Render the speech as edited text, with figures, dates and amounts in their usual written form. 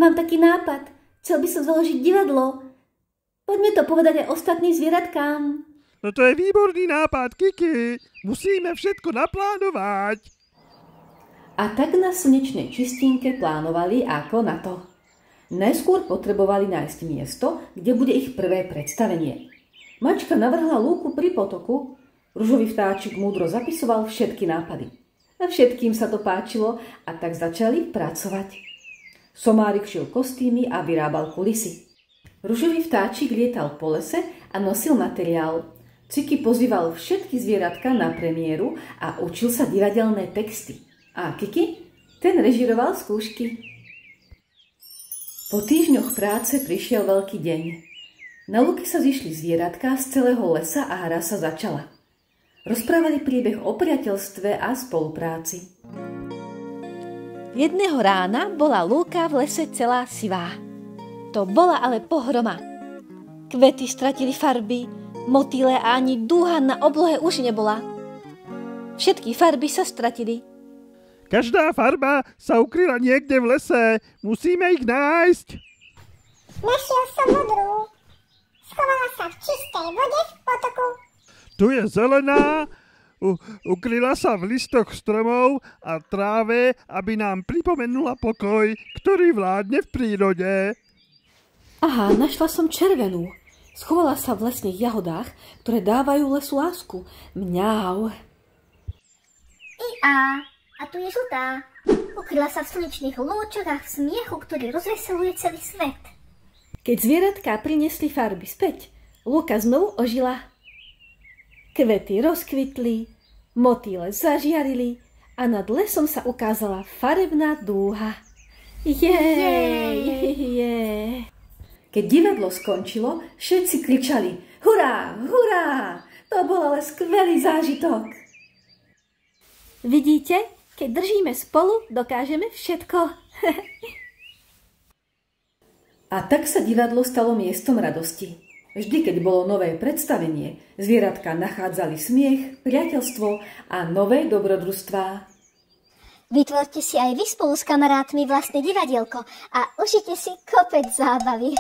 mám taký nápad. Chcel by som založiť divadlo. Poďme to povedať aj ostatným zvieratkám. No to je výborný nápad, Kiki. Musíme všetko naplánovať. A tak na slnečnej čistínke plánovali ako na to. Najskôr potrebovali nájsť miesto, kde bude ich prvé predstavenie. Mačka navrhla lúku pri potoku, ružový vtáčik múdro zapisoval všetky nápady. A všetkým sa to páčilo a tak začali pracovať. Somárik šil kostýmy a vyrábal kulisy. Ružový vtáčik lietal po lese a nosil materiál. Ciki pozýval všetky zvieratka na premiéru a učil sa divadelné texty. A Kiki, ten režiroval skúšky. Po týždňoch práce prišiel veľký deň. Na lúke sa zišli zvieratka z celého lesa a hra sa začala. Rozprávali príbeh o priateľstve a spolupráci. Jedného rána bola lúka v lese celá sivá. To bola ale pohroma. Kvety stratili farby, motýle a ani dúha na oblohe už nebola. Všetky farby sa stratili. Každá farba sa ukryla niekde v lese. Musíme ich nájsť. Našiel som modrú. Schovala sa v čistej vode v potoku. Tu je zelená. Ukryla sa v listoch stromov a tráve, aby nám pripomenula pokoj, ktorý vládne v prírode. Aha, našla som červenú. Schovala sa v lesných jahodách, ktoré dávajú lesu lásku. Mňau. A tu je žltá. Ukryla sa v slnečných lúčoch a v smiechu, ktorý rozveseluje celý svet. Keď zvieratká priniesli farby späť, lúka znovu ožila. Kvety rozkvitli, motýle zažiarili a nad lesom sa ukázala farebná dúha. Jej! Keď divadlo skončilo, všetci kričali hurá, hurá! To bol ale skvelý zážitok. Vidíte? Keď držíme spolu, dokážeme všetko. A tak sa divadlo stalo miestom radosti. Vždy, keď bolo nové predstavenie, zvieratka nachádzali smiech, priateľstvo a nové dobrodružstvá. Vytvorte si aj vy spolu s kamarátmi vlastné divadielko a užite si kopec zábavy.